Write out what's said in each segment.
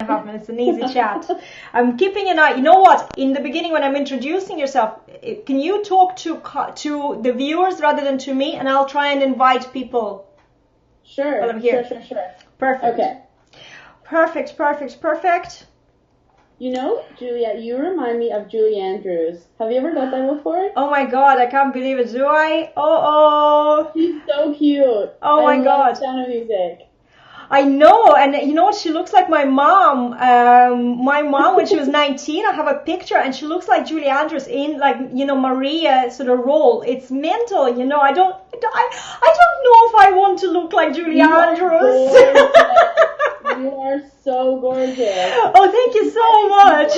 2.5 minutes, an easy chat. I'm keeping an eye. You know what? In the beginning, when I'm introducing yourself, can you talk to the viewers rather than to me? And I'll try and invite people. Sure. While I'm here. Sure. Perfect. Okay. Perfect. You know, Juliette, you remind me of Julie Andrews. Have you ever met that before? Oh my God, I can't believe it. Do I? Oh. She's so cute. Oh my God. I love Sound of Music. I know, and you know what? She looks like my mom. My mom, when she was 19, I have a picture, and she looks like Julie Andrews in, like, you know, Maria sort of role. It's mental, you know. I don't know if I want to look like Julie Andrews. You are so gorgeous. Oh, thank you so much.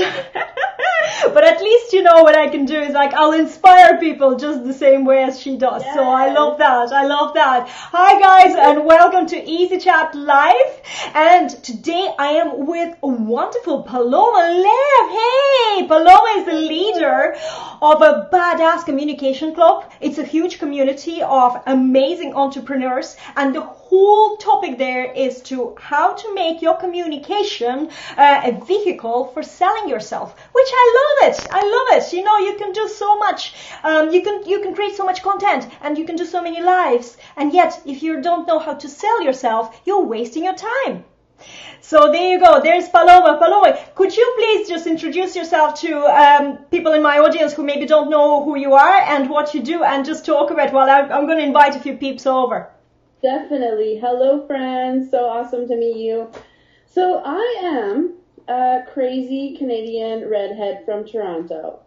But at least, you know, what I can do is, like, I'll inspire people just the same way as she does. Yes. So I love that. Hi guys, and welcome to Easy Chat Live. And today I am with wonderful Paloma Lev. Hey, Paloma is the leader of a badass communication club. It's a huge community of amazing entrepreneurs, and the whole topic there is to how to make your communication a vehicle for selling yourself, which I love it. You know, you can do so much. You can create so much content, and you can do so many lives. And yet, if you don't know how to sell yourself, you're wasting your time. So there you go. There's Paloma. Paloma, could you please just introduce yourself to people in my audience who maybe don't know who you are and what you do, and just talk about, well, I'm going to invite a few peeps over. Definitely. Hello, friends. So awesome to meet you. So I am a crazy Canadian redhead from Toronto.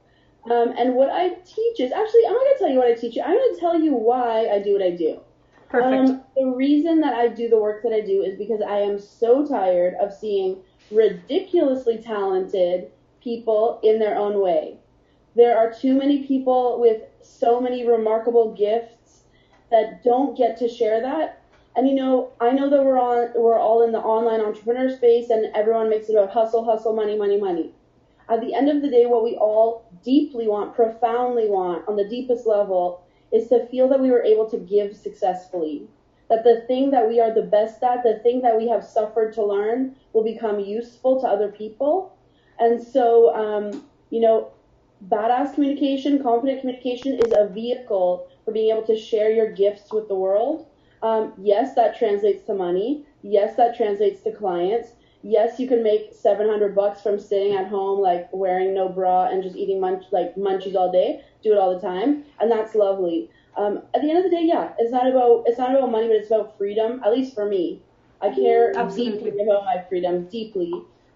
And what I teach is, actually, I'm not going to tell you what I teach you. I'm going to tell you why I do what I do. Perfect. The reason that I do the work that I do is because I am so tired of seeing ridiculously talented people in their own way. There are too many people with so many remarkable gifts that don't get to share that. And you know, I know that we're all in the online entrepreneur space, and everyone makes it about hustle, money. At the end of the day, what we all deeply want, profoundly want, on the deepest level, is to feel that we were able to give successfully. That the thing that we are the best at, the thing that we have suffered to learn, will become useful to other people. And so, you know, badass communication, confident communication is a vehicle for being able to share your gifts with the world. Yes, that translates to money. Yes, that translates to clients. Yes, you can make $700 from sitting at home, like wearing no bra and just eating munchies all day. Do it all the time, and that's lovely. At the end of the day, yeah, it's not about money, but it's about freedom. At least for me, I care deeply about my freedom, deeply.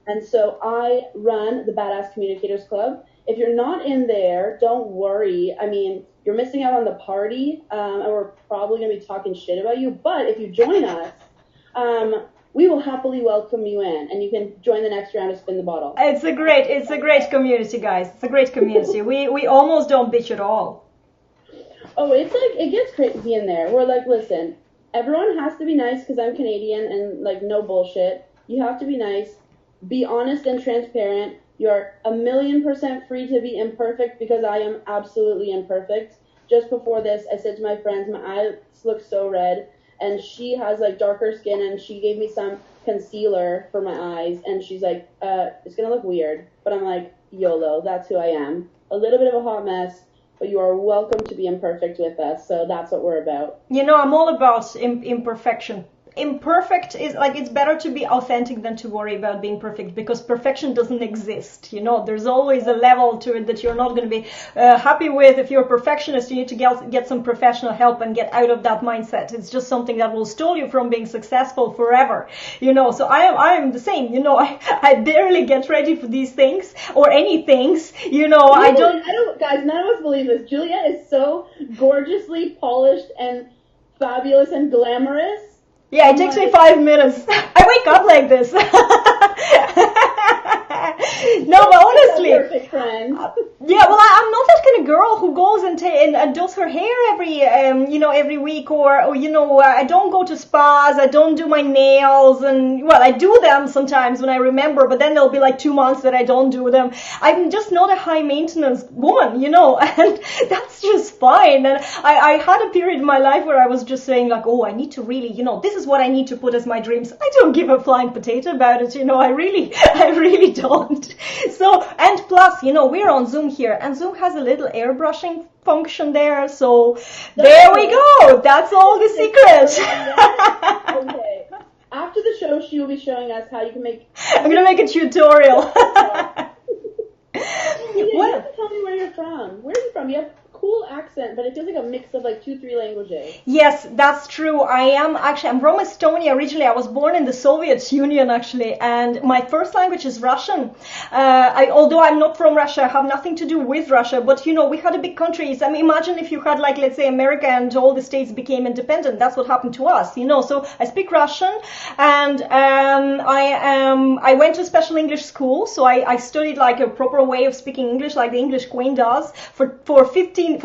And so I run the Badass Communicators Club. If you're not in there, don't worry. I mean, you're missing out on the party, and we're probably going to be talking shit about you. But if you join us, we will happily welcome you in, and you can join the next round of Spin the Bottle. It's a great community, guys. It's a great community. We almost don't bitch at all. Oh, it's like, it gets crazy in there. We're like, listen, everyone has to be nice because I'm Canadian, and like, no bullshit. You have to be nice. Be honest and transparent. You're 1,000,000% free to be imperfect, because I am absolutely imperfect. Just before this, I said to my friends, my eyes look so red, and she has like darker skin, and she gave me some concealer for my eyes, and she's like, it's gonna look weird. But I'm like, YOLO, that's who I am. A little bit of a hot mess, but you are welcome to be imperfect with us. So that's what we're about. You know, I'm all about imperfection. Imperfect is like, it's better to be authentic than to worry about being perfect, because perfection doesn't exist. You know, there's always a level to it that you're not going to be happy with. If you're a perfectionist, you need to get some professional help and get out of that mindset. It's just something that will stall you from being successful forever. You know, so I am the same. You know, I barely get ready for these things or any things. You know, I don't, guys, none of us believe this. Juliette is so gorgeously polished and fabulous and glamorous. Yeah, it takes me 5 minutes. I wake up like this. No, but exactly. Perfect friend. Yeah, well, I'm not that kind of girl who goes and does her hair every week, or I don't go to spas, I don't do my nails, and well, I do them sometimes when I remember, but then there'll be like 2 months that I don't do them. I'm just not a high maintenance woman, and that's just fine. And I had a period in my life where I was just saying like, oh, I need to really, this is what I need to put as my dreams. I don't give a flying potato about it, I really don't. So, and plus, we're on Zoom here, and Zoom has a little airbrushing function there, so there we go. That's all the secret. Okay. After the show, she will be showing us how you can make... I'm gonna make a tutorial. You have to tell me where you're from. Where are you from? You have a cool accent, but it feels like a mix of like 2-3 languages. Yes, that's true. I'm from Estonia originally. I was born in the Soviet Union actually, and my first language is Russian. Although I'm not from Russia, I have nothing to do with Russia, but we had a big country. I mean, imagine if you had like, let's say, America and all the states became independent. That's what happened to us, So I speak Russian, and I went to special English school, so I studied like a proper way of speaking English, like the English Queen does, for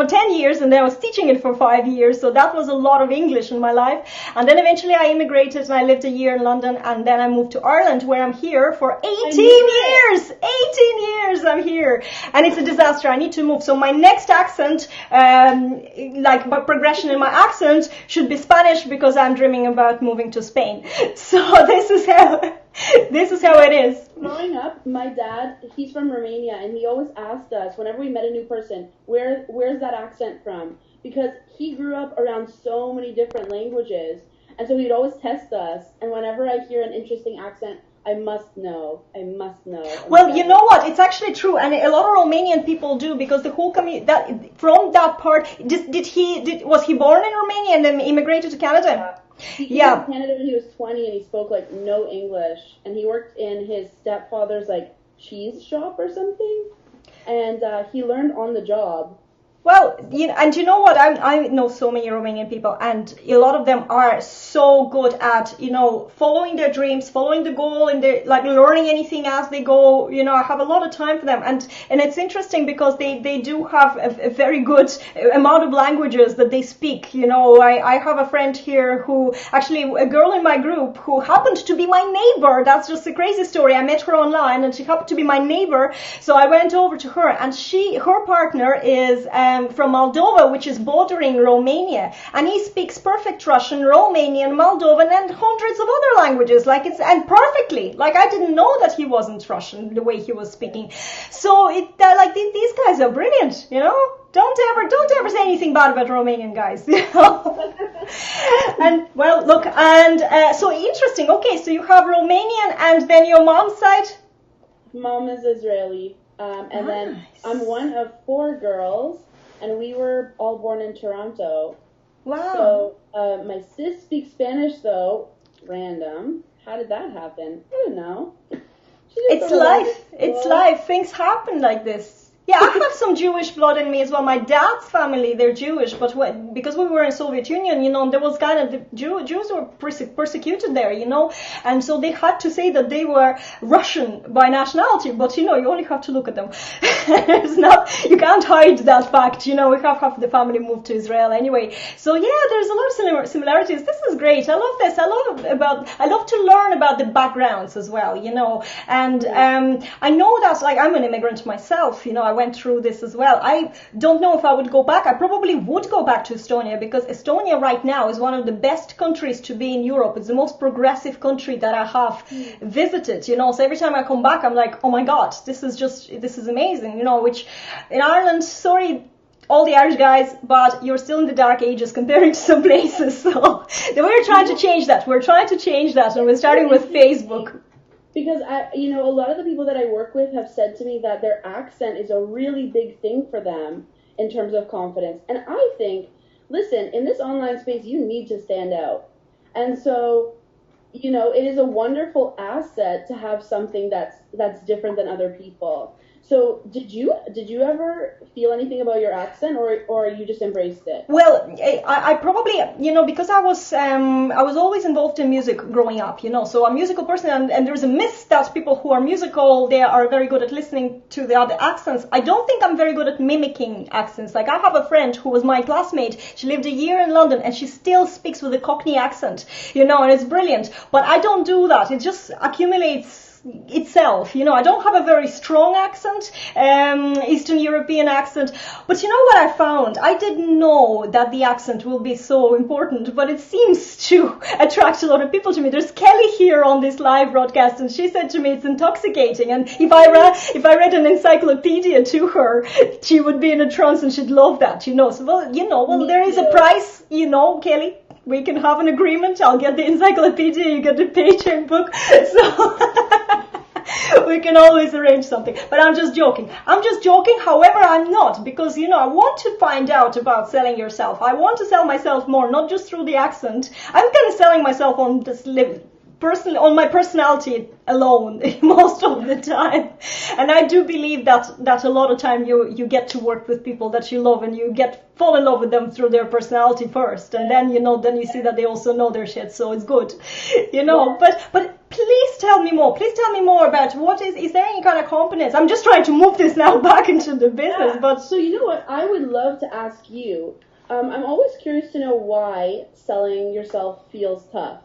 10 years, and then I was teaching it for 5 years, so that was a lot of English in my life. And then eventually I immigrated, and I lived a year in London, and then I moved to Ireland, where I'm here for 18 years. 18 years I'm here, and it's a disaster. I need to move. So my next accent, like my progression in my accent, should be Spanish, because I'm dreaming about moving to Spain. So this is how it is. Growing up, my dad, he's from Romania, and he always asked us, whenever we met a new person, where's that accent from? Because he grew up around so many different languages, and so he'd always test us, and whenever I hear an interesting accent, I must know. Well, you know what? It's actually true, and a lot of Romanian people do, because the whole community from that part. Was he born in Romania and then immigrated to Canada? Yeah. He came to Canada when he was 20, and he spoke like no English, and he worked in his stepfather's like cheese shop or something, and he learned on the job. Well, and you know what? I know so many Romanian people, and a lot of them are so good at, following their dreams, following the goal, and they're like learning anything as they go. I have a lot of time for them, and it's interesting because they do have a very good amount of languages that they speak. I have a friend here who actually, a girl in my group who happened to be my neighbor. That's just a crazy story. I met her online, and she happened to be my neighbor, so I went over to her, and her partner is from Moldova, which is bordering Romania, and he speaks perfect Russian, Romanian, Moldovan, and hundreds of other languages, and perfectly. Like, I didn't know that he wasn't Russian the way he was speaking. So these guys are brilliant, Don't ever say anything bad about Romanian guys, And well, look, and so interesting. Okay, so you have Romanian, and then your mom's side. Mom is Israeli, and then I'm one of 4 girls. And we were all born in Toronto. Wow. So my sis speaks Spanish, though. Random. How did that happen? I don't know. It's life. It's life. Things happen like this. Yeah, I have some Jewish blood in me as well. My dad's family, they're Jewish, but because we were in Soviet Union, there was kind of, the Jews were persecuted there, and so they had to say that they were Russian by nationality, but you only have to look at them. You can't hide that fact, we have half the family moved to Israel anyway. So yeah, there's a lot of similarities. This is great. I love this. I love to learn about the backgrounds as well, and I know that, like, I'm an immigrant myself, I went through this as well. I don't know if I would go back. I probably would go back to Estonia, because Estonia right now is one of the best countries to be in Europe. It's the most progressive country that I have visited, So every time I come back, I'm like, oh my God, this is amazing, which in Ireland, sorry, all the Irish guys, but you're still in the dark ages comparing to some places. So we're trying to change that. And we're starting with Facebook. Because a lot of the people that I work with have said to me that their accent is a really big thing for them in terms of confidence. And I think, listen, in this online space, you need to stand out. And so, it is a wonderful asset to have something that's different than other people. So did you ever feel anything about your accent, or you just embraced it? Well, I probably, because I was always involved in music growing up, so I'm a musical person, and there's a myth that people who are musical, they are very good at listening to the other accents. I don't think I'm very good at mimicking accents. Like, I have a friend who was my classmate. She lived a year in London, and she still speaks with a Cockney accent, and it's brilliant. But I don't do that. It just accumulates itself. I don't have a very strong accent, Eastern European accent, but you know what I found? I didn't know that the accent will be so important, but it seems to attract a lot of people to me. There's Kelly here on this live broadcast, and she said to me it's intoxicating, and if I read an encyclopedia to her, she would be in a trance, and she'd love that, so there is a price, Kelly. We can have an agreement. I'll get the encyclopedia, you get the paycheck book. So we can always arrange something. But I'm just joking. However, I'm not, because, I want to find out about selling yourself. I want to sell myself more, not just through the accent. I'm kind of selling myself on this personally, on my personality alone most of the time. And I do believe that a lot of time you get to work with people that you love, and you fall in love with them through their personality first, and then then you see that they also know their shit, so it's good. But please tell me more. Please tell me more about what is there any kind of competence? I'm just trying to move this now back into the business, but so you know what, I would love to ask you, I'm always curious to know why selling yourself feels tough.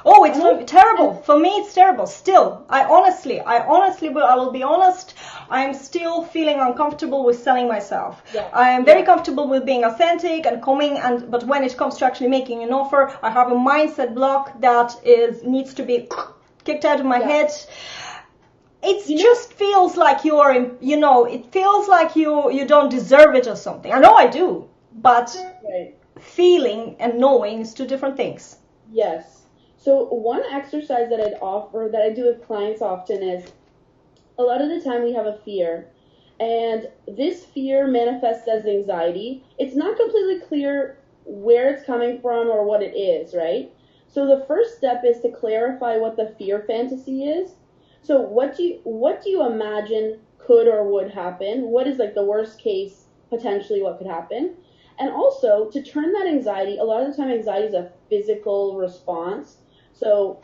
Oh, it's terrible. For me, it's terrible. Still, I will be honest, I'm still feeling uncomfortable with selling myself. Yeah. I am very comfortable with being authentic and but when it comes to actually making an offer, I have a mindset block that needs to be kicked out of my head. It just feels like it feels like you don't deserve it or something. I know I do, but feeling and knowing is two different things. Yes. So one exercise that I'd offer, that I do with clients often, is a lot of the time we have a fear, and this fear manifests as anxiety. It's not completely clear where it's coming from or what it is, right? So the first step is to clarify what the fear fantasy is. So what do you imagine could or would happen? What is like the worst case, potentially what could happen? And also to turn that anxiety, a lot of the time anxiety is a physical response. So,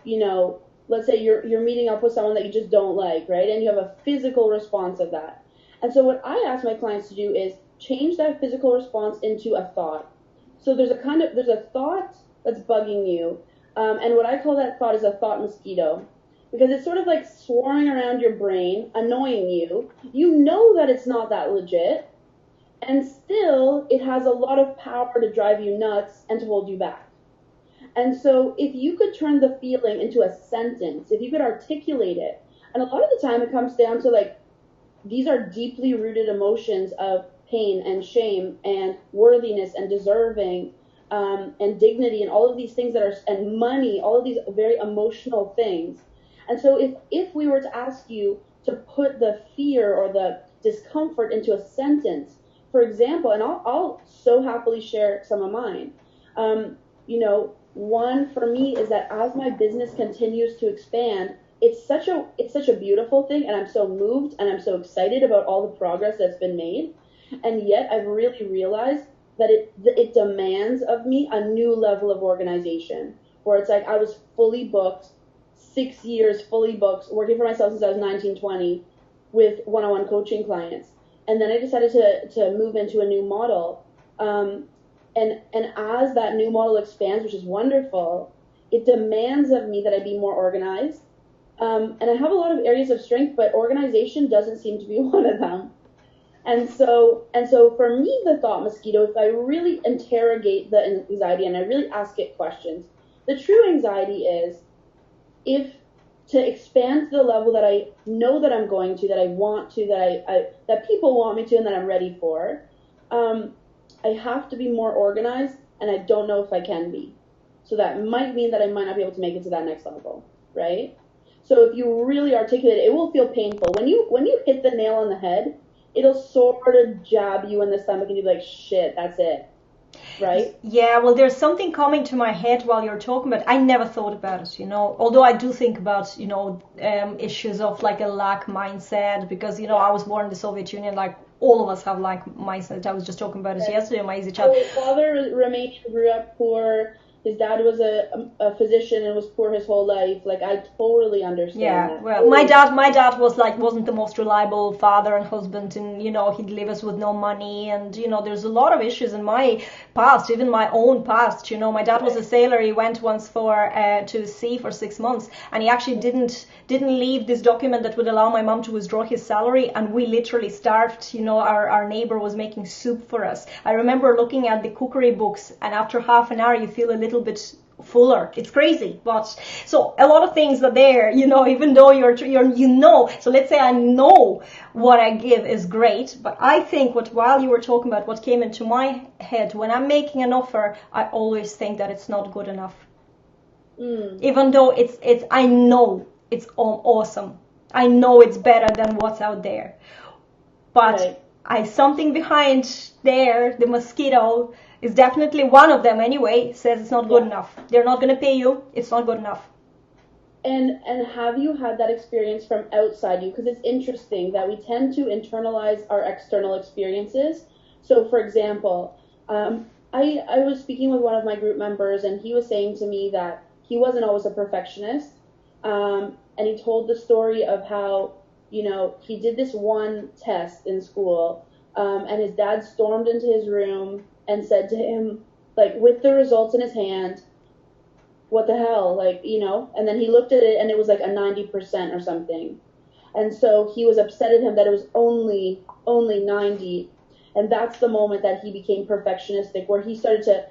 let's say you're meeting up with someone that you just don't like, right? And you have a physical response of that. And so what I ask my clients to do is change that physical response into a thought. So there's a thought that's bugging you. And what I call that thought is a thought mosquito, because it's sort of like swarming around your brain, annoying you. You know that it's not that legit, and still it has a lot of power to drive you nuts and to hold you back. And so if you could turn the feeling into a sentence, if you could articulate it, and a lot of the time it comes down to like, these are deeply rooted emotions of pain and shame and worthiness and deserving, and dignity and all of these things and money, all of these very emotional things. And so if we were to ask you to put the fear or the discomfort into a sentence, for example, and I'll so happily share some of mine. One for me is that as my business continues to expand, it's such a beautiful thing, and I'm so moved and I'm so excited about all the progress that's been made. And yet I've really realized that it demands of me a new level of organization, where it's like I was fully booked, 6 years fully booked, working for myself since I was 19, 20 with one-on-one coaching clients. And then I decided to move into a new model. And as that new model expands, which is wonderful, it demands of me that I be more organized. And I have a lot of areas of strength, but organization doesn't seem to be one of them. And so for me, the thought mosquito, if I really interrogate the anxiety and I really ask it questions, the true anxiety is if to expand to the level that I know that I'm going to, that I want to, that people want me to, and that I'm ready for, I have to be more organized, and I don't know if I can be. So that might mean that I might not be able to make it to that next level, right? So if you really articulate it, it will feel painful. When you hit the nail on the head, it'll sort of jab you in the stomach, and you'll be like, shit, that's it. right? Yeah, well, there's something coming to my head while you're talking, but I never thought about it, although I do think about, issues of like a lack mindset, because, I was born in the Soviet Union, like all of us have lack mindset. I was just talking about it yesterday, my easy child. His father Romanian, grew up poor. His dad was a physician and was poor his whole life. Like, I totally understand that. Well, my dad wasn't the most reliable father and husband, and he'd leave us with no money, and there's a lot of issues in my past, even my own past. My dad was a sailor. He went once to sea for 6 months, and he actually didn't leave this document that would allow my mom to withdraw his salary, and we literally starved. Our neighbor was making soup for us. I remember looking at the cookery books, and after half an hour you feel a little bit fuller. It's crazy, but so a lot of things are there, even though you're so let's say I know what I give is great, but I think while you were talking about what came into my head, when I'm making an offer, I always think that it's not good enough. Even though it's I know it's awesome. I know it's better than what's out there, but something behind there, the mosquito is definitely one of them anyway, says it's not good enough. They're not going to pay you. It's not good enough. And have you had that experience from outside you? Because it's interesting that we tend to internalize our external experiences. So, for example, I was speaking with one of my group members, and he was saying to me that he wasn't always a perfectionist. And he told the story of how, he did this one test in school, and his dad stormed into his room and said to him, like, with the results in his hand, what the hell, like, and then he looked at it and it was like a 90% or something. And so he was upset at him that it was only 90. And that's the moment that he became perfectionistic, where he started to,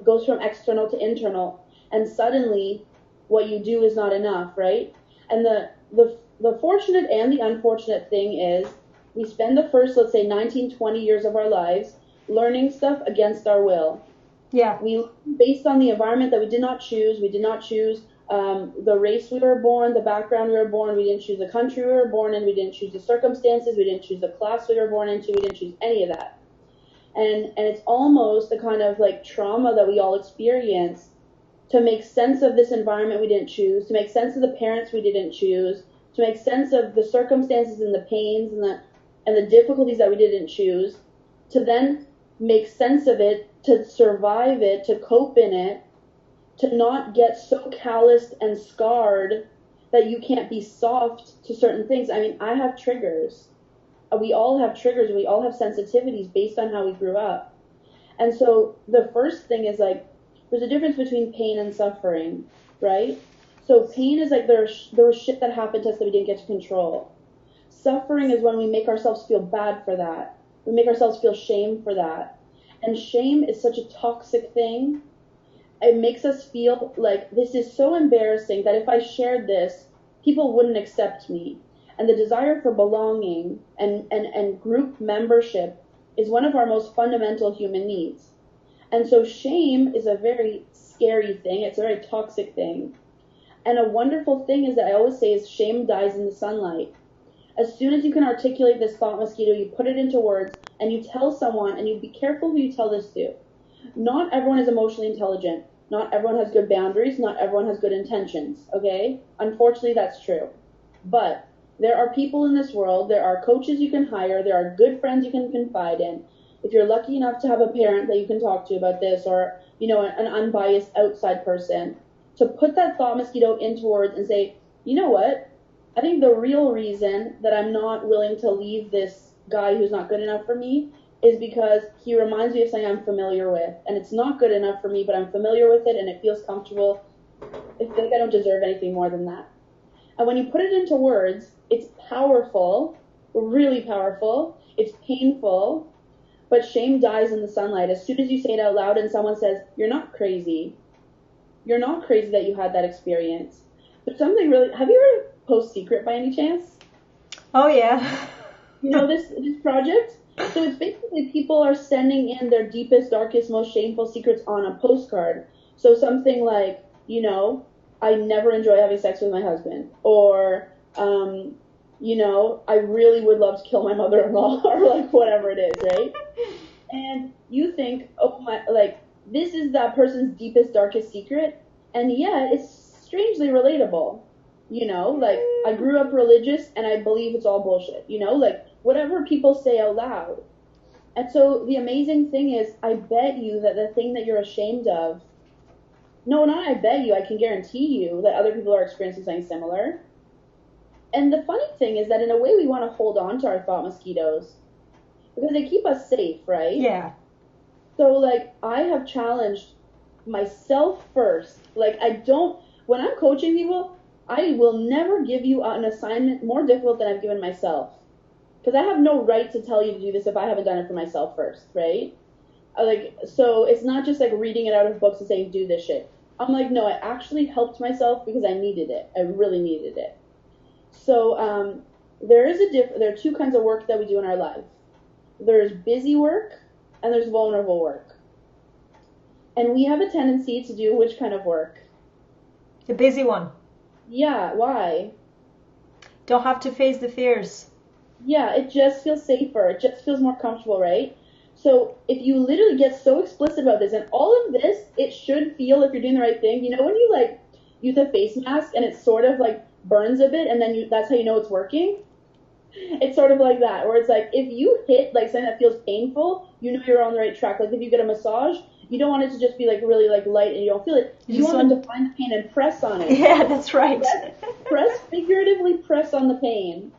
goes from external to internal. And suddenly what you do is not enough, right? And the fortunate and the unfortunate thing is we spend the first, let's say, 19, 20 years of our lives learning stuff against our will. Yeah. Based on the environment that we did not choose. We did not choose the race we were born, the background we were born. We didn't choose the country we were born in. We didn't choose the circumstances. We didn't choose the class we were born into. We didn't choose any of that. And it's almost the kind of like trauma that we all experience to make sense of this environment we didn't choose, to make sense of the parents we didn't choose, to make sense of the circumstances and the pains and the difficulties that we didn't choose, to then make sense of it, to survive it, to cope in it, to not get so calloused and scarred that you can't be soft to certain things. I mean, I have triggers. We all have triggers. We all have sensitivities based on how we grew up. And so the first thing is like, there's a difference between pain and suffering, right? So pain is like there was shit that happened to us that we didn't get to control. Suffering is when we make ourselves feel bad for that. We make ourselves feel shame for that. And shame is such a toxic thing. It makes us feel like this is so embarrassing that if I shared this, people wouldn't accept me. And the desire for belonging and group membership is one of our most fundamental human needs. And so shame is a very scary thing. It's a very toxic thing. And a wonderful thing is that I always say is shame dies in the sunlight. As soon as you can articulate this thought mosquito, you put it into words and you tell someone, and you be careful who you tell this to. Not everyone is emotionally intelligent. Not everyone has good boundaries. Not everyone has good intentions, okay? Unfortunately, that's true. But there are people in this world, there are coaches you can hire, there are good friends you can confide in. If you're lucky enough to have a parent that you can talk to about this, or, an unbiased outside person, to put that thought mosquito into words and say, you know what? I think the real reason that I'm not willing to leave this guy who's not good enough for me is because he reminds me of something I'm familiar with. And it's not good enough for me, but I'm familiar with it and it feels comfortable. I feel like I don't deserve anything more than that. And when you put it into words, it's powerful, really powerful. It's painful, but shame dies in the sunlight. As soon as you say it out loud and someone says, you're not crazy. You're not crazy that you had that experience. But something really, have you heard of Post Secret by any chance? Oh yeah. This project? So it's basically people are sending in their deepest, darkest, most shameful secrets on a postcard. So something like, I never enjoy having sex with my husband. Or, I really would love to kill my mother-in-law, or like whatever it is, right? And you think, oh my, like, this is that person's deepest, darkest secret, and yet it's strangely relatable. You know, like, I grew up religious and I believe it's all bullshit. You know, like, whatever people say out loud. And so the amazing thing is, I bet you that the thing that you're ashamed of, no, not I bet you, I can guarantee you that other people are experiencing something similar. And the funny thing is that in a way we want to hold on to our thought mosquitoes because they keep us safe, right? Yeah. So, like, I have challenged myself first. Like, when I'm coaching people, I will never give you an assignment more difficult than I've given myself. Because I have no right to tell you to do this if I haven't done it for myself first, right? So it's not just like reading it out of books and saying, do this shit. I'm like, no, I actually helped myself because I needed it. I really needed it. So there are two kinds of work that we do in our life. There's busy work and there's vulnerable work. And we have a tendency to do which kind of work? The busy one. Yeah, why? Don't have to face the fears. Yeah, it just feels safer. It just feels more comfortable, right? So if you literally get so explicit about this, and all of this, it should feel like you're doing the right thing. You know when you like use a face mask and it sort of like burns a bit and then that's how you know it's working? It's sort of like that, where it's like if you hit like something that feels painful, you know you're on the right track. Like if you get a massage, you don't want it to just be like really like light and you don't feel it. You want them to find the pain and press on it. Yeah, that's right. Figuratively press on the pain.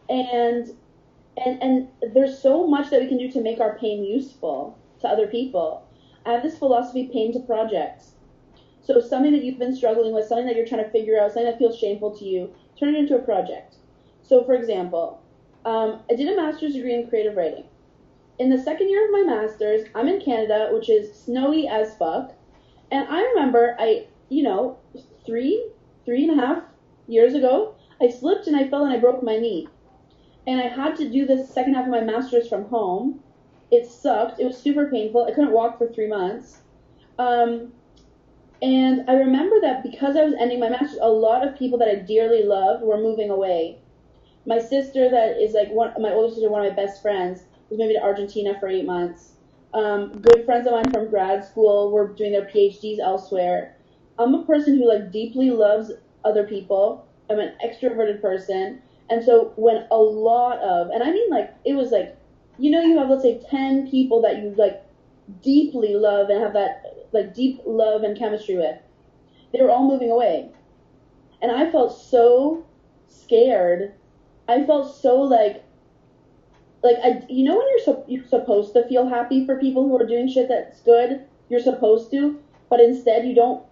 And there's so much that we can do to make our pain useful to other people. I have this philosophy, pain to projects. So something that you've been struggling with, something that you're trying to figure out, something that feels shameful to you, turn it into a project. So for example, I did a master's degree in creative writing. In the second year of my master's, I'm in Canada, which is snowy as fuck. And I remember three and a half years ago, I slipped and I fell and I broke my knee. And I had to do the second half of my master's from home. It sucked. It was super painful. I couldn't walk for 3 months. And I remember that because I was ending my master's, a lot of people that I dearly loved were moving away. My sister, that is like my older sister, one of my best friends, was moving to Argentina for 8 months. Good friends of mine from grad school were doing their PhDs elsewhere. I'm a person who like deeply loves other people. I'm an extroverted person. And so when a lot of, and I mean like, it was like, you have, let's say 10 people that you like deeply love and have that like deep love and chemistry with. They were all moving away. And I felt so scared. I felt so like when you're supposed to feel happy for people who are doing shit that's good, you're supposed to, but instead you don't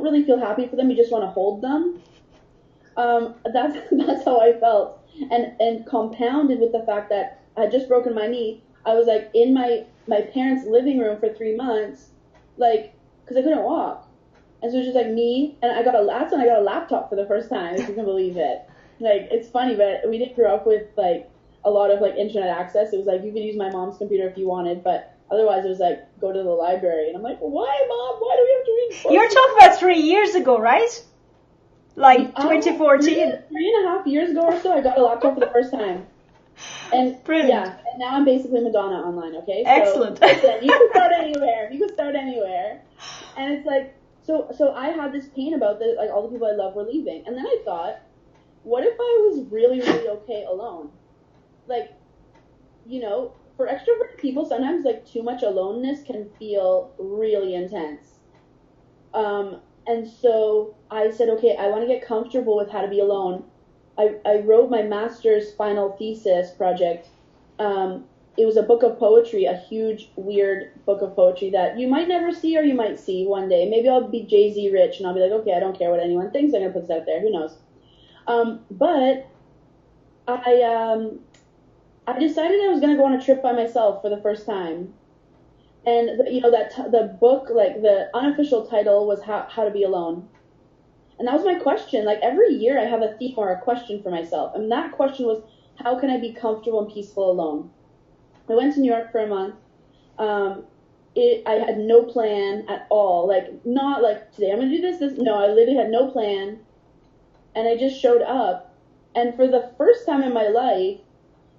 really feel happy for them, you just want to hold them. That's how I felt. And compounded with the fact that I had just broken my knee, I was like in my parents' living room for 3 months, like, because I couldn't walk. And so it was just like me, and that's when I got a laptop for the first time, if you can believe it. Like, it's funny, but we didn't grow up with like a lot of like internet access. It was like you could use my mom's computer if you wanted, but otherwise it was like go to the library. And I'm like, why, Mom? Why do we have to read books? You're talking about 3 years ago, right? Like 2014. 3.5 years ago or so, I got a laptop for the first time. And brilliant. Yeah, and now I'm basically Madonna online, okay? So, excellent. Listen, you can start anywhere. You can start anywhere. And it's like, so I had this pain about this, like all the people I love were leaving. And then I thought, what if I was really, really okay alone? Like, for extroverted people, sometimes like too much aloneness can feel really intense. And so I said, okay, I want to get comfortable with how to be alone. I wrote my master's final thesis project. It was a book of poetry, a huge, weird book of poetry that you might never see or you might see one day. Maybe I'll be Jay-Z rich and I'll be like, okay, I don't care what anyone thinks. I'm going to put this out there. Who knows? But I decided I was going to go on a trip by myself for the first time. And, the book, like, the unofficial title was How to Be Alone. And that was my question. Like, every year I have a theme or a question for myself. And that question was, how can I be comfortable and peaceful alone? I went to New York for a month. I had no plan at all. Like, not like, today I'm going to do this. No, I literally had no plan. And I just showed up. And for the first time in my life,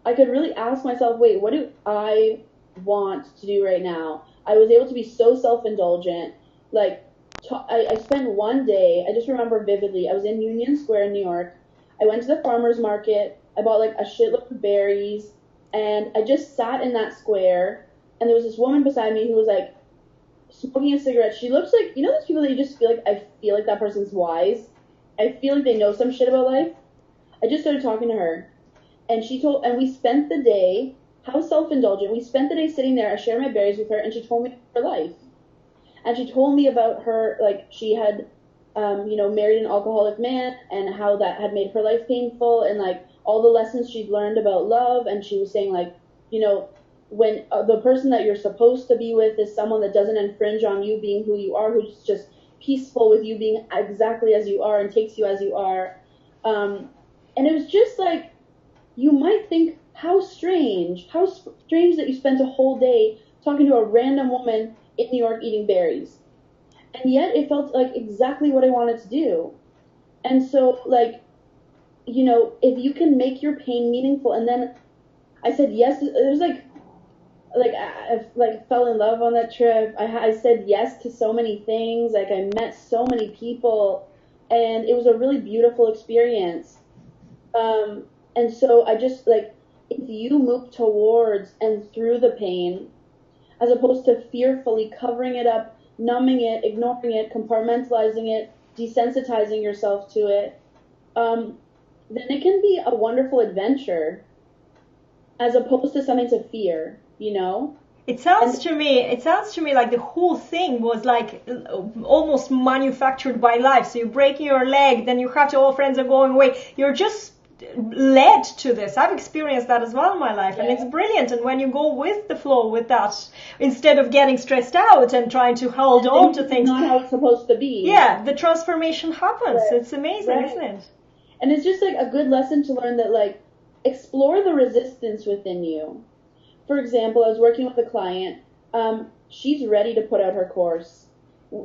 I could really ask myself, wait, what do I want to do right now. I was able to be so self-indulgent. Like, I spent one day, I just remember vividly, I was in Union Square in New York. I went to the farmer's market. I bought like a shitload of berries, and I just sat in that square, and there was this woman beside me who was like smoking a cigarette. She looks like, you know those people that you just feel like, I feel like that person's wise. I feel like they know some shit about life. I just started talking to her, and and we spent the day, how self-indulgent, we spent the day sitting there. I shared my berries with her, and she told me her life. And she told me about her, like, she had, married an alcoholic man, and how that had made her life painful, and, like, all the lessons she'd learned about love. And she was saying, like, when the person that you're supposed to be with is someone that doesn't infringe on you being who you are, who's just peaceful with you being exactly as you are and takes you as you are. And it was just like, you might think, how strange that you spent a whole day talking to a random woman in New York eating berries. And yet it felt like exactly what I wanted to do. And so, like, if you can make your pain meaningful. And then I said yes. There's I fell in love on that trip. I said yes to so many things. Like, I met so many people, and it was a really beautiful experience. And so I just, like, if you move towards and through the pain, as opposed to fearfully covering it up, numbing it, ignoring it, compartmentalizing it, desensitizing yourself to it, then it can be a wonderful adventure, as opposed to something to fear, It sounds to me like the whole thing was like almost manufactured by life. So you break your leg, then you have to, all friends are going away. You're just led to this. I've experienced that as well in my life, and it's brilliant. And when you go with the flow with that, instead of getting stressed out and trying to hold on to things, not how it's supposed to be. Yeah, the transformation happens. Right. It's amazing, isn't it? And it's just like a good lesson to learn that, like, explore the resistance within you. For example, I was working with a client. She's ready to put out her course.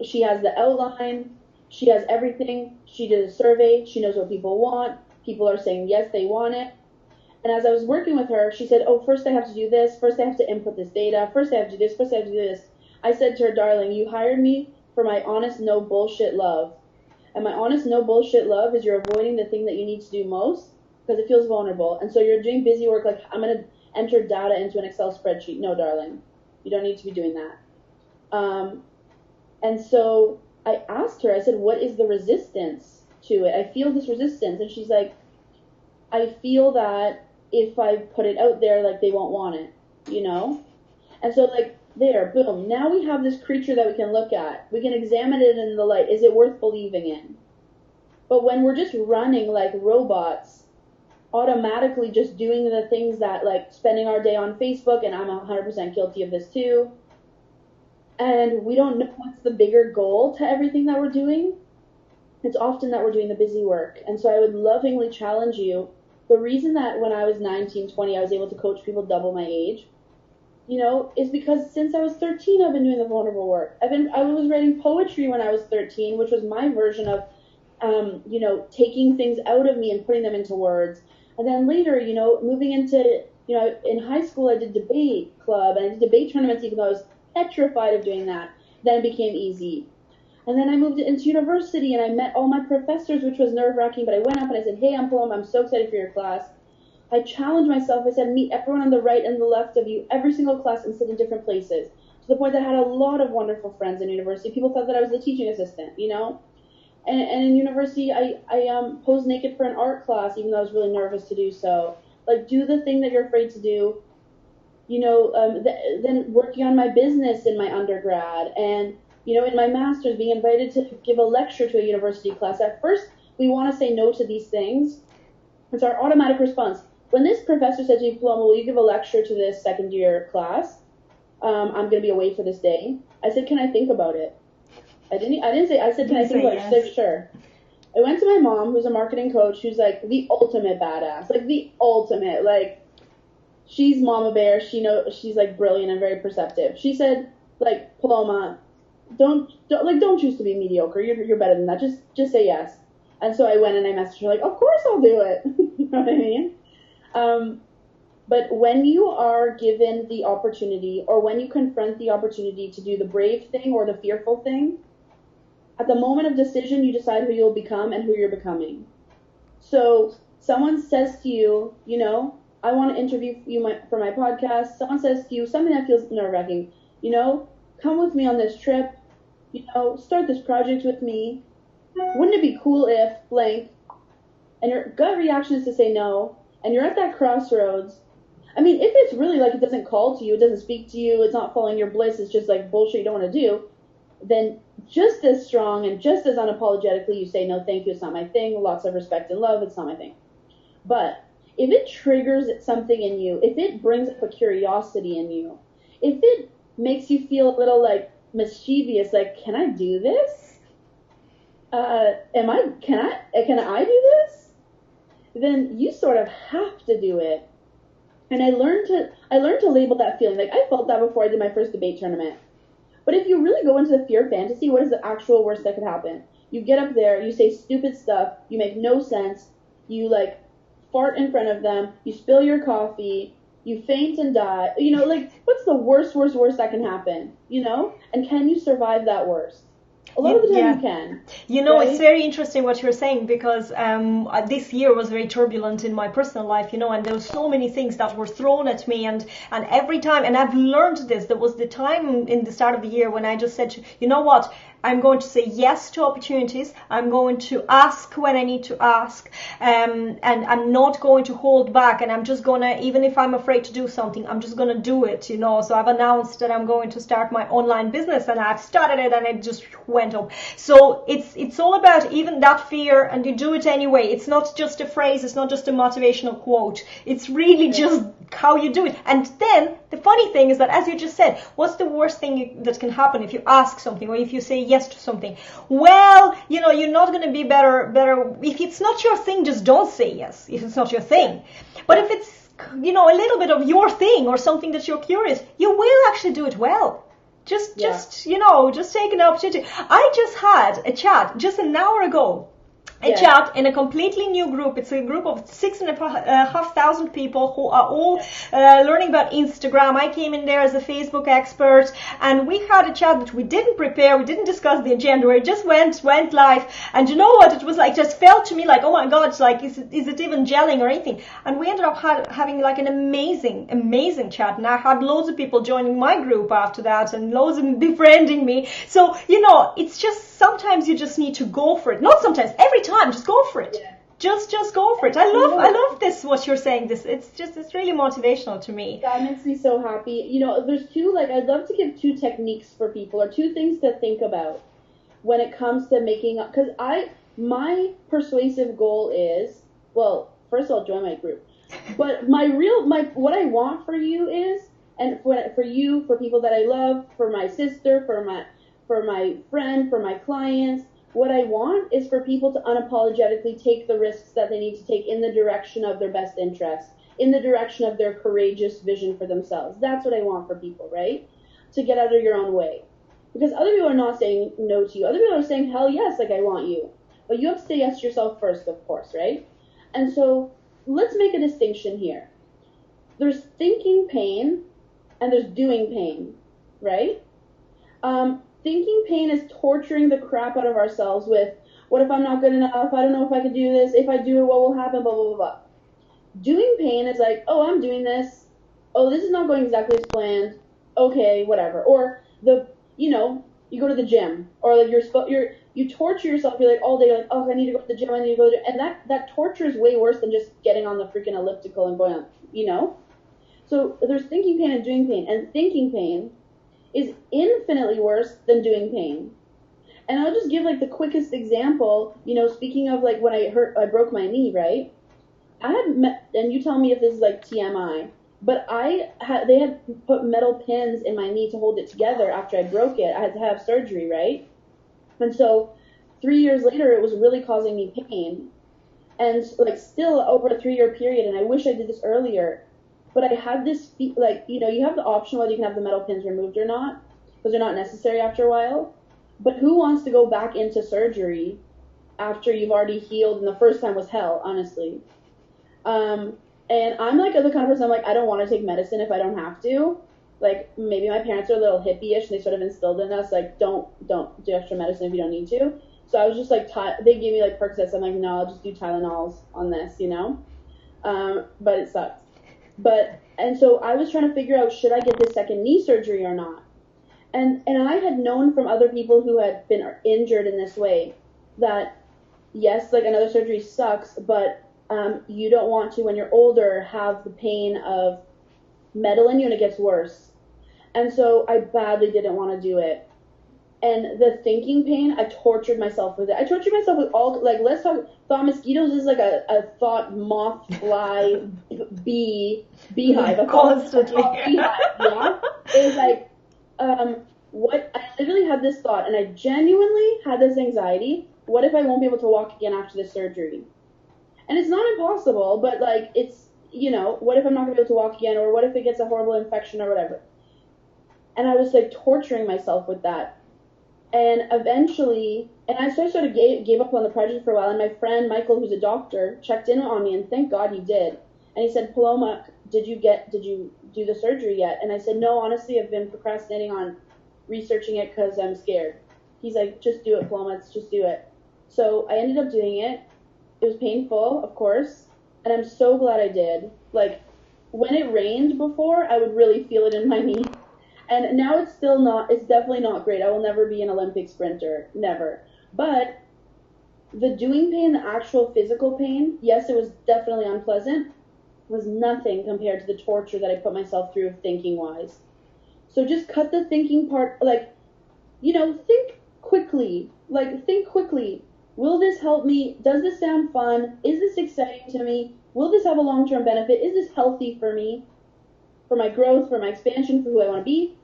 She has the outline. She has everything. She did a survey. She knows what people want. People are saying, yes, they want it. And as I was working with her, she said, first I have to do this. First I have to input this data. First I have to do this. First I have to do this. I said to her, darling, you hired me for my honest, no bullshit love. And my honest, no bullshit love is you're avoiding the thing that you need to do most because it feels vulnerable. And so you're doing busy work like, I'm going to enter data into an Excel spreadsheet. No, darling, you don't need to be doing that. And so I asked her, I said, what is the resistance to it? I feel this resistance. And she's like, I feel that if I put it out there, like, they won't want it, And so, like, there, boom, now we have this creature that we can look at. We can examine it in the light. Is it worth believing in? But when we're just running like robots, automatically just doing the things that, like, spending our day on Facebook, and I'm 100% guilty of this too, and we don't know what's the bigger goal to everything that we're doing, it's often that we're doing the busy work. And so I would lovingly challenge you. The reason that when I was 19, 20, I was able to coach people double my age, is because since I was 13, I've been doing the vulnerable work. I was writing poetry when I was 13, which was my version of, taking things out of me and putting them into words. And then later, moving into, in high school, I did debate club and I did debate tournaments, even though I was petrified of doing that. Then it became easy. And then I moved into university and I met all my professors, which was nerve-wracking, but I went up and I said, hey, I'm Paloma, I'm so excited for your class. I challenged myself. I said, meet everyone on the right and the left of you, every single class, and sit in different places. To the point that I had a lot of wonderful friends in university. People thought that I was the teaching assistant, And in university, I posed naked for an art class, even though I was really nervous to do so. Like, do the thing that you're afraid to do. Then working on my business in my undergrad, and in my master's, being invited to give a lecture to a university class. At first, we want to say no to these things. It's our automatic response. When this professor said to me, Paloma, will you give a lecture to this second year class? I'm going to be away for this day. I said, can I think about it? I said, can I think about it? She said, sure. I went to my mom, who's a marketing coach, who's like the ultimate badass, like the ultimate, like, she's mama bear. She's like brilliant and very perceptive. She said, like, Paloma, don't choose to be mediocre. You're better than that. Just say yes. And so I went and I messaged her like, of course I'll do it. You know what I mean? But when you are given the opportunity, or when you confront the opportunity to do the brave thing or the fearful thing, at the moment of decision, you decide who you'll become and who you're becoming. So someone says to you, you know, I want to interview you for my podcast. Someone says to you something that feels nerve-wracking, you know, come with me on this trip, you know, start this project with me. Wouldn't it be cool if blank? And your gut reaction is to say no, and you're at that crossroads. I mean, if it's really like it doesn't call to you, it doesn't speak to you, it's not following your bliss, it's just like bullshit you don't want to do, then just as strong and just as unapologetically you say, no, thank you, it's not my thing, lots of respect and love, it's not my thing. But if it triggers something in you, if it brings up a curiosity in you, if it makes you feel a little like mischievous, like, can I do this? Can I do this? Then you sort of have to do it. And I learned to label that feeling. Like, I felt that before I did my first debate tournament. But if you really go into the fear fantasy, what is the actual worst that could happen? You get up there, you say stupid stuff, you make no sense, you like fart in front of them, you spill your coffee, you faint and die. You know, like, what's the worst that can happen? You know? And can you survive that worst? A lot of the time you can. You know, right? It's very interesting what you're saying, because this year was very turbulent in my personal life, you know, and there were so many things that were thrown at me, and every time, and I've learned this, there was the time in the start of the year when I just said, you know what, I'm going to say yes to opportunities. I'm going to ask when I need to ask, and I'm not going to hold back. And I'm just gonna, even if I'm afraid to do something, I'm just gonna do it. You know. So I've announced that I'm going to start my online business, and I've started it, and it just went up. So it's all about even that fear, and you do it anyway. It's not just a phrase. It's not just a motivational quote. It's really just how you do it. And then the funny thing is that, as you just said, what's the worst thing that can happen if you ask something or if you say yes to something? Well, you know, you're not going to be better. If it's not your thing, just don't say yes if it's not your thing. But if it's, you know, a little bit of your thing or something that you're curious, you will actually do it well. Just you know, just take an opportunity. I just had a chat just an hour ago. A chat in a completely new group. It's a group of 6,500 people who are all learning about Instagram. I came in there as a Facebook expert, and we had a chat that we didn't prepare. We didn't discuss the agenda. It just went live. And you know what? It was like, just felt to me like, oh my God, it's like, is it even gelling or anything? And we ended up having like an amazing chat. And I had loads of people joining my group after that, and loads of them befriending me. So, you know, it's just, sometimes you just need to go for it. Not sometimes, every time. Just go for it. Yeah. Just go for it. I love this, what you're saying. It's really motivational to me. That makes me so happy. You know, there's I'd love to give two techniques for people, or two things to think about when it comes to making up, because my persuasive goal is, well, first of all, join my group. But what I want for you is, and for you, for people that I love, for my sister, for my friend, for my clients, what I want is for people to unapologetically take the risks that they need to take in the direction of their best interest, in the direction of their courageous vision for themselves. That's what I want for people, right? To get out of your own way. Because other people are not saying no to you. Other people are saying, hell yes, like, I want you. But you have to say yes to yourself first, of course, right? And so let's make a distinction here. There's thinking pain and there's doing pain, right? Thinking pain is torturing the crap out of ourselves with, what if I'm not good enough? I don't know if I can do this. If I do it, what will happen? Blah, blah, blah, blah. Doing pain is like, oh, I'm doing this. Oh, this is not going exactly as planned. Okay, whatever. Or you go to the gym, or like you torture yourself. You're like all day, like, oh, I need to go to the gym. I need to go to the gym. And that torture is way worse than just getting on the freaking elliptical and going on, you know? So there's thinking pain and doing pain. And thinking pain is infinitely worse than doing pain. And I'll just give like the quickest example, you know, speaking of like when I broke my knee, right? And you tell me if this is like TMI, but they had put metal pins in my knee to hold it together after I broke it. I had to have surgery, right? And so 3 years later, it was really causing me pain. And like still over a 3-year period, and I wish I did this earlier, but I had this, like, you know, you have the option whether you can have the metal pins removed or not, because they're not necessary after a while. But who wants to go back into surgery after you've already healed, and the first time was hell, honestly. And I'm like the kind of person, I'm like, I don't want to take medicine if I don't have to. Like, maybe my parents are a little hippie-ish, and they sort of instilled in us, like, don't do extra medicine if you don't need to. So I was just like, they gave me like Percocets. I'm like, no, I'll just do Tylenols on this, you know? But it sucks. And so I was trying to figure out, should I get this second knee surgery or not? And I had known from other people who had been injured in this way that, yes, like another surgery sucks, but you don't want to, when you're older, have the pain of metal in you and it gets worse. And so I badly didn't want to do it. And the thinking pain, I tortured myself with it. I tortured myself with all, like, let's talk, thought mosquitoes is like a thought moth, fly, beehive. Constantly. Beehive, yeah? It was like, I literally had this thought, and I genuinely had this anxiety. What if I won't be able to walk again after this surgery? And it's not impossible, but, like, it's, you know, what if I'm not going to be able to walk again, or what if it gets a horrible infection or whatever? And I was, like, torturing myself with that. And eventually, and I sort of gave up on the project for a while, and my friend Michael, who's a doctor, checked in on me, and thank God he did. And he said, Paloma, did you do the surgery yet? And I said, no, honestly, I've been procrastinating on researching it because I'm scared. He's like, just do it, Paloma, just do it. So I ended up doing it. It was painful, of course, and I'm so glad I did. Like, when it rained before, I would really feel it in my knee. And now it's definitely not great. I will never be an Olympic sprinter, never. But the doing pain, the actual physical pain, yes, it was definitely unpleasant, was nothing compared to the torture that I put myself through thinking-wise. So just cut the thinking part, like, you know, think quickly. Like, think quickly. Will this help me? Does this sound fun? Is this exciting to me? Will this have a long-term benefit? Is this healthy for me? For my growth, for my expansion, for who I want to be?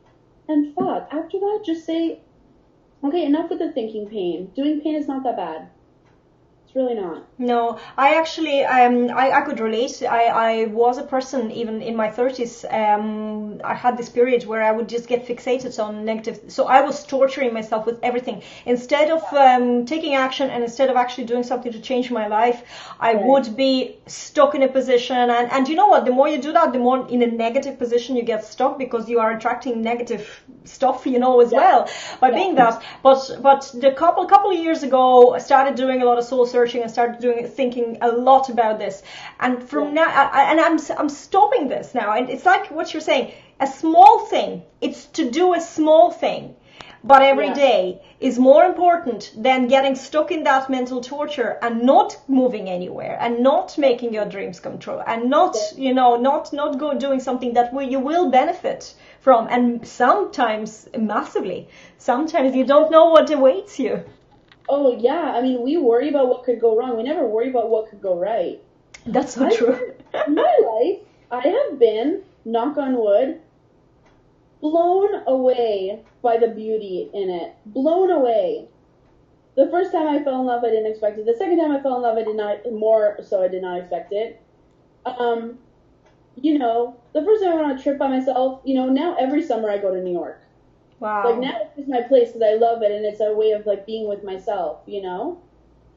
And after that, just say, okay, enough with the thinking pain. Doing pain is not that bad. It's really not. No, I actually, I could relate. I was a person, even in my 30s, I had this period where I would just get fixated on negative. So I was torturing myself with everything. Instead of taking action and instead of actually doing something to change my life, I would be stuck in a position. And you know what? The more you do that, the more in a negative position you get stuck, because you are attracting negative stuff, you know, as well by being that. But the couple of years ago, I started doing a lot of soul searching and started thinking a lot about this, and from now, I'm stopping this now. And it's like what you're saying, a small thing. It's to do a small thing, but every day is more important than getting stuck in that mental torture and not moving anywhere and not making your dreams come true and not, you know, not doing something that you will benefit from, and sometimes massively. Sometimes you don't know what awaits you. Oh, yeah. I mean, we worry about what could go wrong. We never worry about what could go right. That's so true. In my life, I have been, knock on wood, blown away by the beauty in it. Blown away. The first time I fell in love, I didn't expect it. The second time I fell in love, I did not expect it. You know, the first time I went on a trip by myself, you know, now every summer I go to New York. Wow. Like, now it's just my place because I love it, and it's a way of, like, being with myself, you know?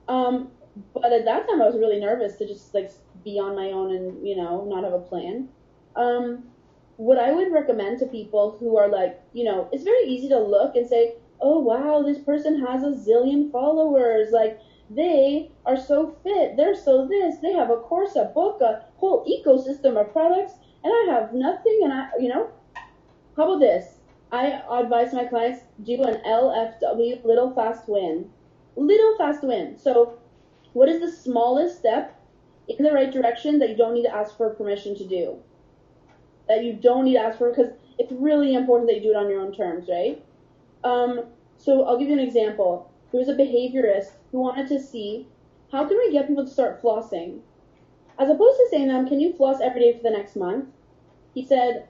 But at that time, I was really nervous to just, like, be on my own and, you know, not have a plan. What I would recommend to people who are, like, you know, it's very easy to look and say, oh, wow, this person has a zillion followers. Like, they are so fit. They're so this. They have a course, a book, a whole ecosystem of products, and I have nothing, and you know? How about this? I advise my clients, do an LFW, little fast win. Little fast win. So what is the smallest step in the right direction that you don't need to ask for permission to do? That you don't need to ask for, because it's really important that you do it on your own terms, right? So I'll give you an example. There was a behaviorist who wanted to see, how can we get people to start flossing? As opposed to saying to them, can you floss every day for the next month? He said,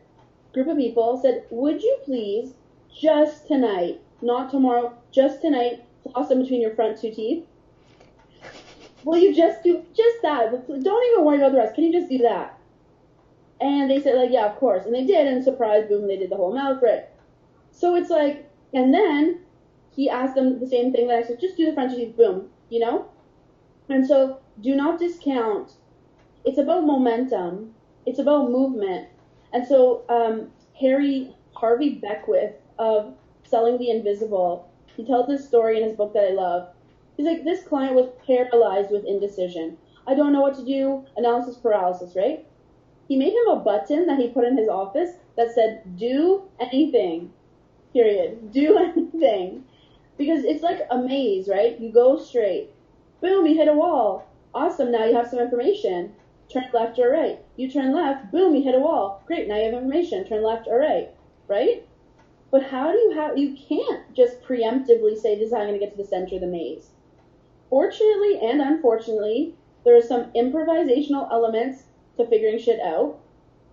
group of people said, would you please, just tonight, not tomorrow, just tonight, floss in between your front two teeth? Will you just do just that? Don't even worry about the rest. Can you just do that? And they said, like, yeah, of course. And they did, and surprise, boom, they did the whole mouth, right? So it's like, and then he asked them the same thing that I said, just do the front two teeth, boom, you know? And so do not discount it's about momentum. It's about movement. And so Harvey Beckwith of Selling the Invisible, he tells this story in his book that I love. He's like, this client was paralyzed with indecision. I don't know what to do, analysis paralysis, right? He made him a button that he put in his office that said, do anything, period. Do anything. Because it's like a maze, right? You go straight. Boom, you hit a wall. Awesome, now you have some information. Turn left or right. You turn left, boom, you hit a wall. Great, now you have information. Turn left or right, right? But you can't just preemptively say, this is how I'm going to get to the center of the maze. Fortunately and unfortunately, there are some improvisational elements to figuring shit out,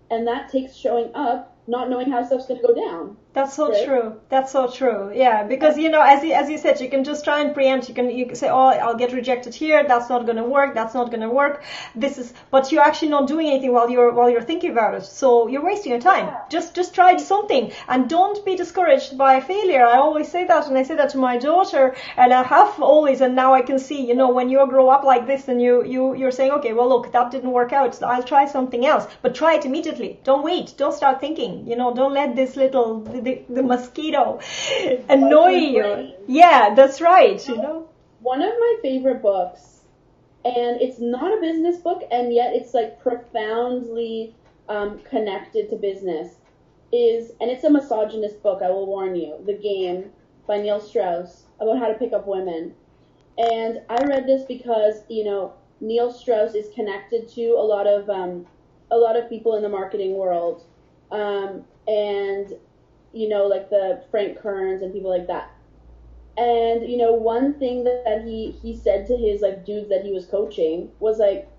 and that takes showing up, not knowing how stuff's going to go down. That's so true. That's so true. Yeah, because as you said, you can just try and preempt. You can say, oh, I'll get rejected here. That's not going to work. That's not going to work. But you're actually not doing anything while you're thinking about it. So you're wasting your time. Yeah. Just try something, and don't be discouraged by failure. I always say that, and I say that to my daughter, and I have always, and now I can see, when you grow up like this, and you're saying, okay, well, look, that didn't work out. So I'll try something else, but try it immediately. Don't wait. Don't start thinking. Don't let this little the mosquito annoy you. Yeah, that's right. One of my favorite books, and it's not a business book, and yet it's like profoundly connected to business, and it's a misogynist book, I will warn you, The Game by Neil Strauss, about how to pick up women. And I read this because, Neil Strauss is connected to a lot of people in the marketing world. And like the Frank Kerns and people like that. And, one thing that he said to his, like, dudes that he was coaching was, like,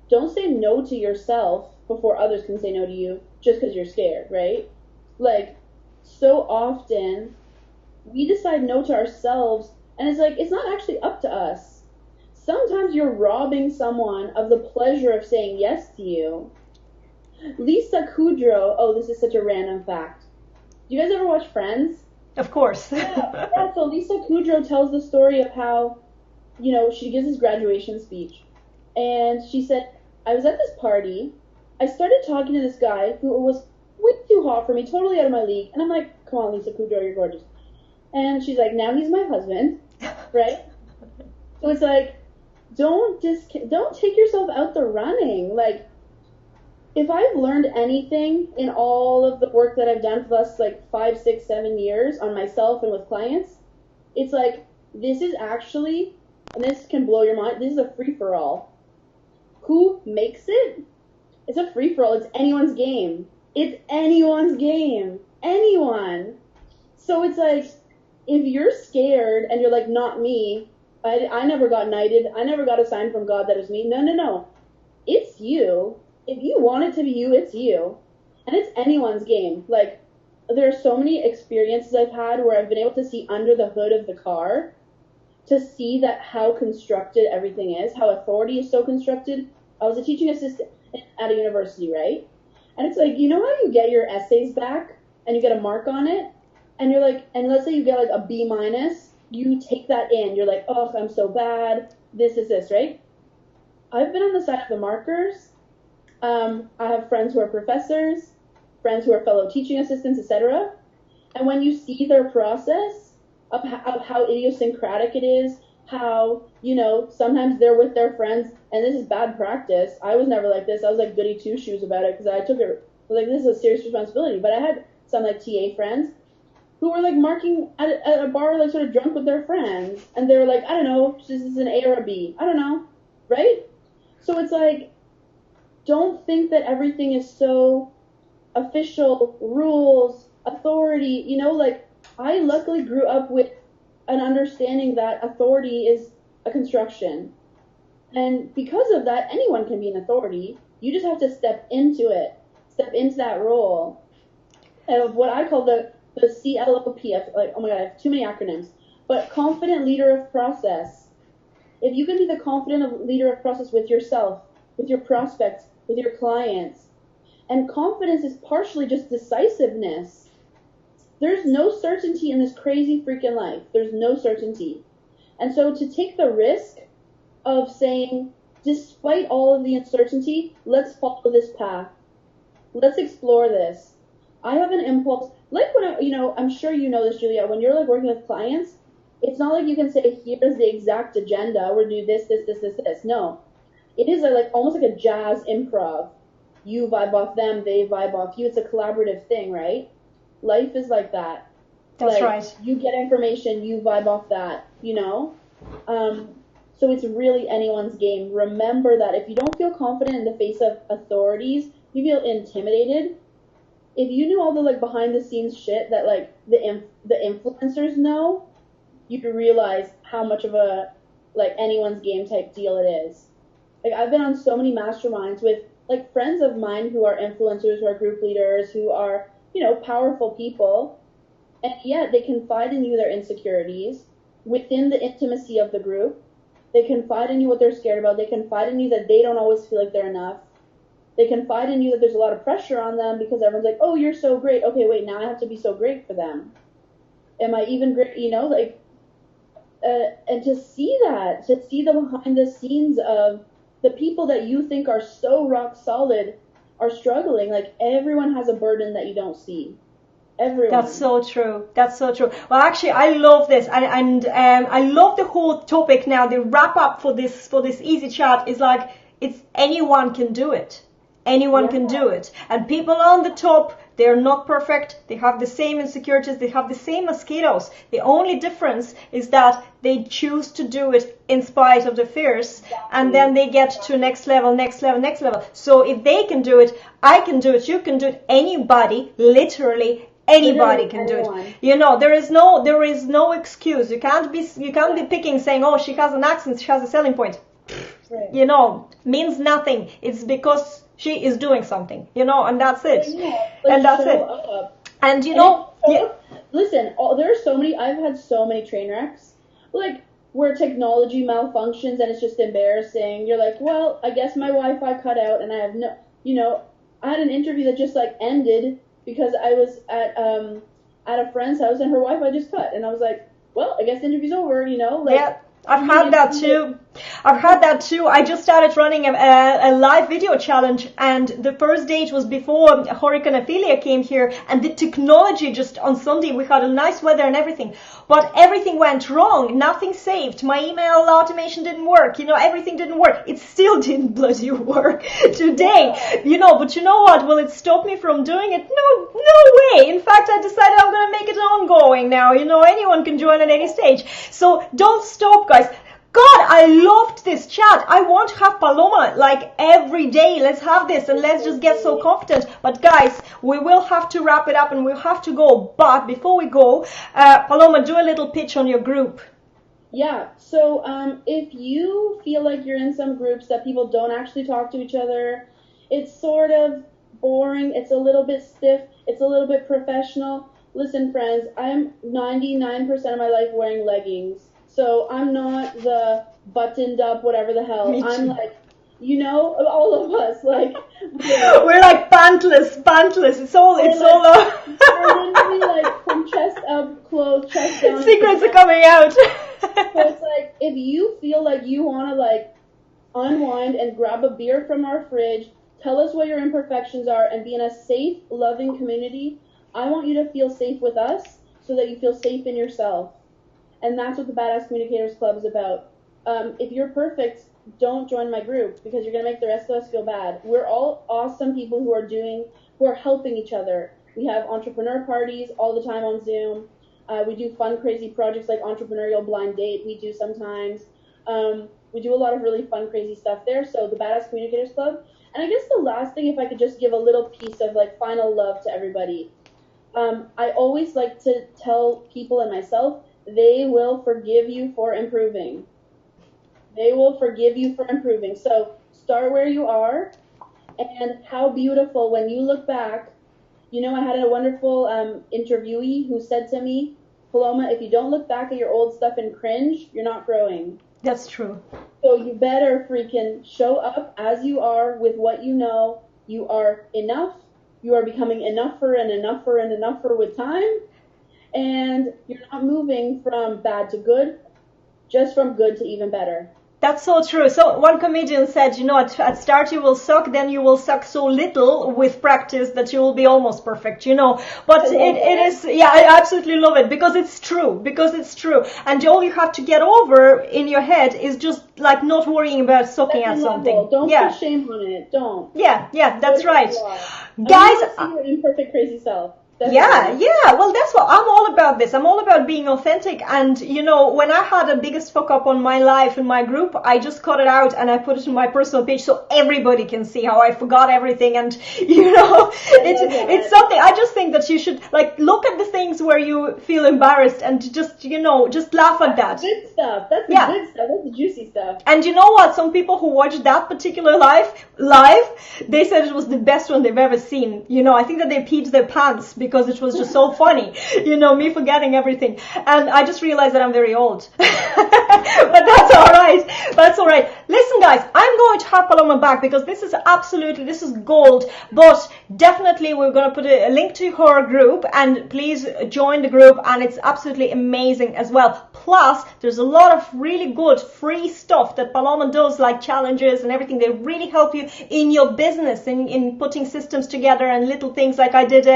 don't say no to yourself before others can say no to you just because you're scared, right? Like, so often we decide no to ourselves, and it's like, it's not actually up to us. Sometimes you're robbing someone of the pleasure of saying yes to you. Lisa Kudrow, oh, this is such a random fact. Do you guys ever watch Friends? Of course. Yeah, so Lisa Kudrow tells the story of how, she gives this graduation speech. And she said, I was at this party. I started talking to this guy who was way too hot for me, totally out of my league. And I'm like, come on, Lisa Kudrow, you're gorgeous. And she's like, now he's my husband, right? So it's like, don't take yourself out the running. Like, if I've learned anything in all of the work that I've done for the last 5, 6, 7 years on myself and with clients, it's like, this is actually, and this can blow your mind, this is a free-for-all. Who makes it? It's a free-for-all. It's anyone's game. It's anyone's game. Anyone. So it's like, if you're scared and you're like, not me, I never got knighted, I never got a sign from God that it was me. No. It's you. If you want it to be you, it's you. And it's anyone's game. Like, there are so many experiences I've had where I've been able to see under the hood of the car, to see that how constructed everything is, how authority is so constructed. I was a teaching assistant at a university, right? And it's like, you know how you get your essays back and you get a mark on it? And you're like, and let's say you get like a B-, you take that in. You're like, oh, I'm so bad. This is this, right? I've been on the side of the markers. I have friends who are professors, friends who are fellow teaching assistants, etc. And when you see their process of how idiosyncratic it is, how, sometimes they're with their friends, and this is bad practice. I was never like this. I was like goody two-shoes about it because I took it, I was like, this is a serious responsibility. But I had some TA friends who were marking at a bar, sort of drunk with their friends, and they were like, I don't know, this is an A or a B. I don't know, right? So it's like, don't think that everything is so official, rules, authority. I luckily grew up with an understanding that authority is a construction. And because of that, anyone can be an authority. You just have to step into it, step into that role of what I call the CLOP. Oh my God, I have too many acronyms. But confident leader of process. If you can be the confident leader of process with yourself, with your prospects, with your clients, and confidence is partially just decisiveness. There's no certainty in this crazy freaking life. There's no certainty. And so to take the risk of saying, despite all of the uncertainty, let's follow this path. Let's explore this. I have an impulse, like when I'm sure you know this, Juliette, when you're like working with clients, it's not like you can say, here's the exact agenda, we're doing this, this, this, this, this. No. It is like almost like a jazz improv. You vibe off them, they vibe off you. It's a collaborative thing, right? Life is like that. That's like, right. You get information, you vibe off that, So it's really anyone's game. Remember that if you don't feel confident in the face of authorities, you feel intimidated. If you knew all the like behind the scenes shit that like the influencers know, you'd realize how much of a like anyone's game type deal it is. Like I've been on so many masterminds with like friends of mine who are influencers, who are group leaders, who are, powerful people, and yet they confide in you their insecurities within the intimacy of the group. They confide in you what they're scared about. They confide in you that they don't always feel like they're enough. They confide in you that there's a lot of pressure on them because everyone's like, oh, you're so great. Okay, wait, now I have to be so great for them. Am I even great? And to see the behind the scenes of the people that you think are so rock solid are struggling. Like everyone has a burden that you don't see. Everyone. That's so true. That's so true. Well, actually, I love this, and I love the whole topic now. The wrap up for this easy chat is like it's anyone can do it. Anyone can do it. And people on the top, they're not perfect. They have the same insecurities. They have the same mosquitoes. The only difference is that they choose to do it in spite of the fears. Exactly. And then they get to next level, next level, next level. So if they can do it, I can do it. You can do it. Anybody, literally anybody can do it. There is no excuse. You can't be picking saying, oh, she has an accent, she has a selling point. Right. Means nothing. It's because she is doing something, and that's it. And that's it. Up. And listen, there are so many. I've had so many train wrecks, like where technology malfunctions and it's just embarrassing. You're like, well, I guess my Wi-Fi cut out, and I have I had an interview that just like ended because I was at a friend's house and her Wi-Fi just cut, and I was like, well, I guess the interview's over. Yeah. I've had that too. I just started running a live video challenge, and the first date was before Hurricane Ophelia came here, and the technology just on Sunday, we had a nice weather and everything, but everything went wrong. Nothing saved. My email automation didn't work. Everything didn't work. It still didn't bloody work today. But you know what? Will it stop me from doing it? No way. In fact, I decided I'm going to make it ongoing now. Anyone can join at any stage. So don't stop, guys. God, I loved this chat. I want to have Paloma like every day. Let's have this and let's just get so confident. But guys, we will have to wrap it up and we'll have to go. But before we go, Paloma, do a little pitch on your group. Yeah, so if you feel like you're in some groups that people don't actually talk to each other, it's sort of boring, it's a little bit stiff, it's a little bit professional. Listen, friends, I'm 99% of my life wearing leggings. So I'm not the buttoned up, whatever the hell. I'm like, all of us, like. We're like pantless. It's all. We're literally like from chest up, clothes, chest down. Secrets are coming out. So it's like, if you feel like you want to like unwind and grab a beer from our fridge, tell us what your imperfections are, and be in a safe, loving community, I want you to feel safe with us so that you feel safe in yourself. And that's what the Badass Communicators Club is about. If you're perfect, don't join my group because you're going to make the rest of us feel bad. We're all awesome people who are helping each other. We have entrepreneur parties all the time on Zoom. We do fun, crazy projects like Entrepreneurial Blind Date we do sometimes. We do a lot of really fun, crazy stuff there. So the Badass Communicators Club. And I guess the last thing, if I could just give a little piece of like final love to everybody. I always like to tell people and myself, they will forgive you for improving. They will forgive you for improving. So start where you are, and how beautiful when you look back. I had a wonderful interviewee who said to me, Paloma, if you don't look back at your old stuff and cringe, you're not growing. That's true. So you better freaking show up as you are with what you know. You are enough. You are becoming enougher and enougher and enougher with time. And you're not moving from bad to good, just from good to even better. That's so true. So one comedian said, you know, at start you will suck, then you will suck so little with practice that you will be almost perfect, you know. But it is, yeah, I absolutely love it because it's true, And all you have to get over in your head is just like not worrying about sucking at something. Don't put shame on it. Don't. Yeah, that's right. Guys, see your imperfect, crazy self. Yeah. Well, that's what I'm all about. I'm all about being authentic. And you know, when I had the biggest fuck up on my life in my group, I just cut it out and I put it on my personal page so everybody can see how I forgot everything. And you know, it's something. I just think that you should like look at the things where you feel embarrassed and just just laugh at that. Good stuff. That's the good stuff. That's the juicy stuff. And you know what? Some people who watched that particular live, they said it was the best one they've ever seen. You know, I think that they peed their pants because it was just so funny, you know, me forgetting everything. And I just realized that I'm very old. But that's all right. Listen, guys, I'm going to have Paloma back because this is gold. But definitely we're going to put a link to her group and please join the group. And it's absolutely amazing as well. Plus, there's a lot of really good free stuff that Paloma does, like challenges and everything. They really help you in your business, in putting systems together and little things like I did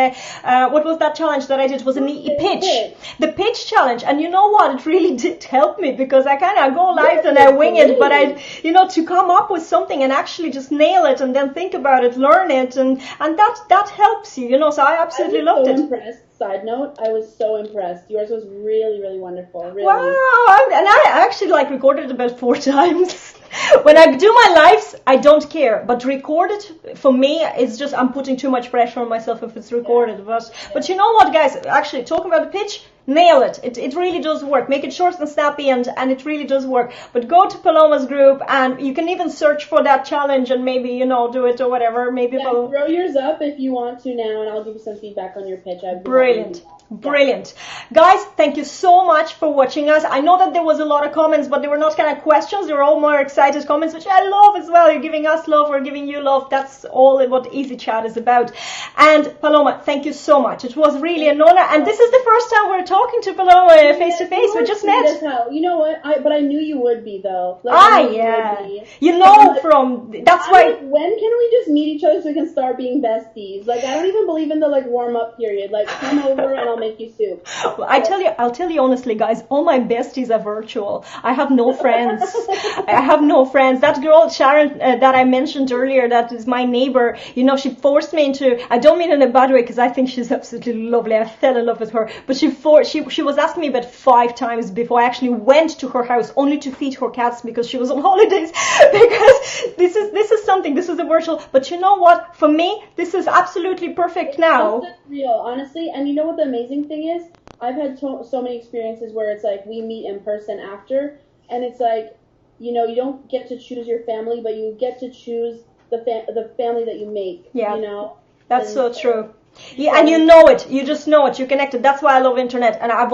what was that challenge that I did? It was the pitch challenge. And you know what? It really did help me because I kind of go live and I wing it, but to come up with something and actually just nail it and then think about it, learn it, and that helps you, so I absolutely loved it. Impressed. Side note, I was so impressed. Yours was really, really wonderful. Really. Wow! And I actually recorded it about 4 times. When I do my lives, I don't care. But record it, for me, it's just I'm putting too much pressure on myself if it's recorded. But you know what, guys? Actually, talking about the pitch, nail it. It really does work. Make it short and snappy, and it really does work. But go to Paloma's group, and you can even search for that challenge and maybe, do it or whatever. Maybe throw yours up if you want to now, and I'll give you some feedback on your pitch. Brilliant. Guys, thank you so much for watching us. I know that there was a lot of comments, but they were not kind of questions. They were all more excited comments, which I love as well. You're giving us love, we're giving you love. That's all what Easy Chat is about. And Paloma, thank you so much. It was really an honor. And this is the first time we're talking to Paloma face to face. We just met. You know what? But I knew you would be, though. Yeah. That's why. When can we just meet each other so we can start being besties? I don't even believe in the warm up period. Come over and I'll make you soup. Well, I'll tell you honestly, guys, all my besties are virtual. I have no friends. That girl, Sharon, that I mentioned earlier, that is my neighbor, she forced me into, I don't mean in a bad way because I think she's absolutely lovely. I fell in love with her. But she was asking me about 5 times before I actually went to her house only to feed her cats because she was on holidays. Because this is a virtual, but you know what? For me, this is absolutely perfect now. That's real, honestly. And you know what the amazing thing is? I've had so many experiences where it's we meet in person after, and it's you don't get to choose your family, but you get to choose the family that you make. Yeah. That's so true. Yeah, and you know it. You just know it. You're connected. That's why I love internet, and I've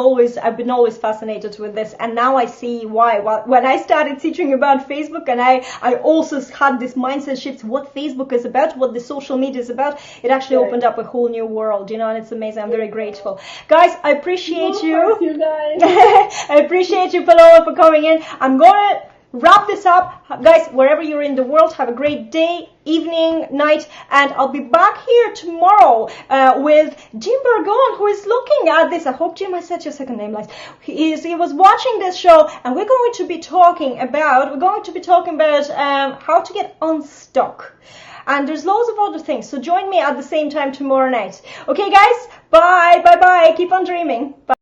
been always fascinated with this. And now I see why. When I started teaching about Facebook, and I also had this mindset shift, what Facebook is about, what the social media is about. It actually opened up a whole new world, and it's amazing. I'm very grateful, guys. I appreciate you. You guys. I appreciate you, Paloma, for coming in. I'm gonna wrap this up, guys. Wherever you're in the world, have a great day, evening, night, and I'll be back here tomorrow with Jim Bergon, who is looking at this. I hope, Jim, I said your second name right. He was watching this show, and we're going to be talking about how to get unstuck. And there's loads of other things, so join me at the same time tomorrow night. Okay, guys, bye. Keep on dreaming. Bye.